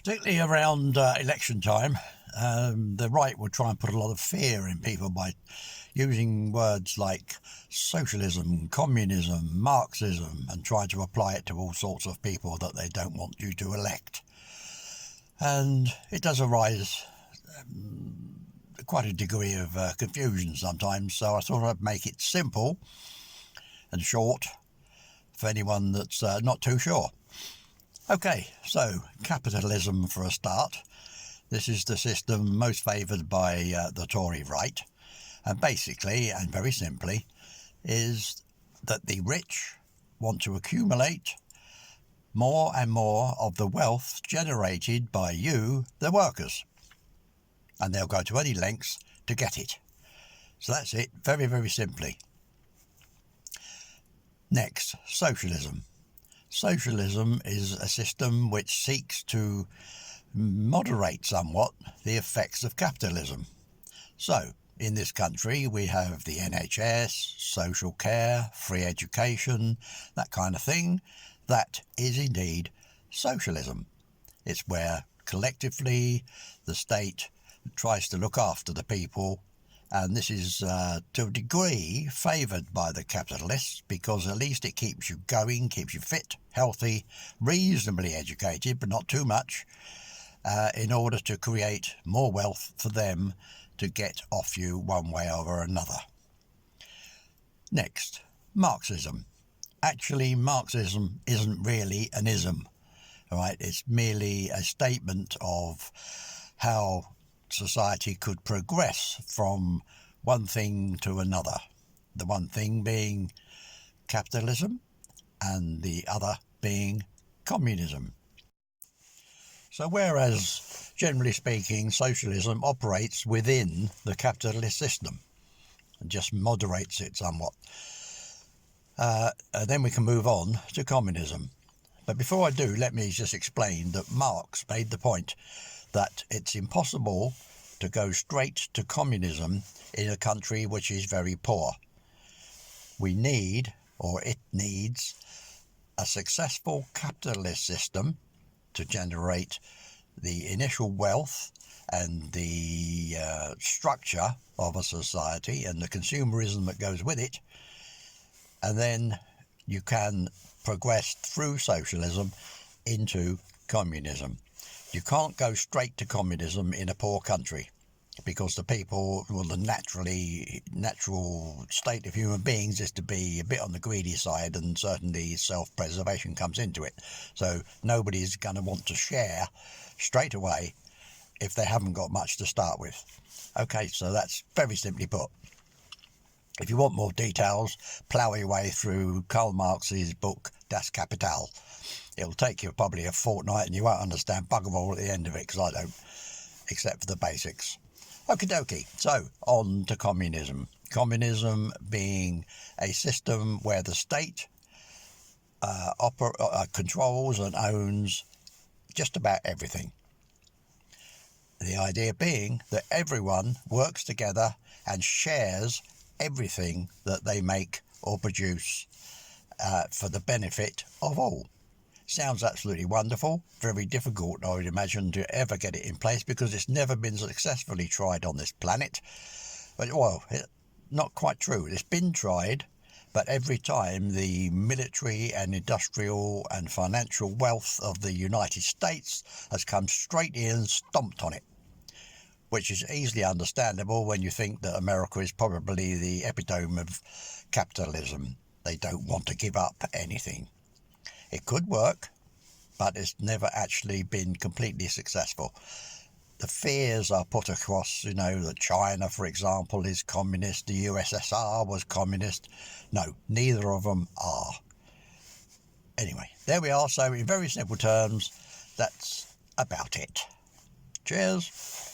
Particularly around election time, the right will try and put a lot of fear in people by using words like socialism, communism, Marxism, and try to apply it to all sorts of people that they don't want you to elect. And it does arise quite a degree of confusion sometimes, so I thought I'd make it simple and short for anyone that's not too sure. Okay, so capitalism for a start. This is the system most favoured by the Tory right, and basically, and very simply, is that the rich want to accumulate more and more of the wealth generated by you, the workers, and they'll go to any lengths to get it. So that's it, very, very simply. Next, socialism. Socialism is a system which seeks to moderate somewhat the effects of capitalism. So, in this country we have the NHS, social care, free education, that kind of thing. That is indeed socialism. It's where collectively the state tries to look after the people, and this is to a degree favoured by the capitalists because at least it keeps you going, keeps you fit, healthy, reasonably educated, but not too much, in order to create more wealth for them to get off you one way or another. Next, Marxism. Actually, Marxism isn't really an ism, right? It's merely a statement of how society could progress from one thing to another. The one thing being capitalism and the other being communism. So whereas, generally speaking, socialism operates within the capitalist system and just moderates it somewhat, then we can move on to communism. But before I do, let me just explain that Marx made the point that it's impossible to go straight to communism in a country which is very poor. We need, or it needs, a successful capitalist system to generate the initial wealth and the structure of a society and the consumerism that goes with it, and then you can progress through socialism into communism. You can't go straight to communism in a poor country because the people, well, the natural state of human beings is to be a bit on the greedy side, and certainly self-preservation comes into it. So nobody's going to want to share straight away if they haven't got much to start with. Okay, so that's very simply put. If you want more details, plough your way through Karl Marx's book Das Kapital. It'll take you probably a fortnight and you won't understand bugger all at the end of it, because I don't, except for the basics. Okie dokie, so on to communism. Communism being a system where the state controls and owns just about everything. The idea being that everyone works together and shares everything that they make or produce for the benefit of all. Sounds absolutely wonderful, very difficult, I would imagine, to ever get it in place because it's never been successfully tried on this planet. But, well, not quite true. It's been tried, but every time the military and industrial and financial wealth of the United States has come straight in and stomped on it, which is easily understandable when you think that America is probably the epitome of capitalism. They don't want to give up anything. It could work, but it's never actually been completely successful. The fears are put across, that China, for example, is communist, the USSR was communist. No, neither of them are. Anyway, there we are. So in very simple terms, that's about it. Cheers.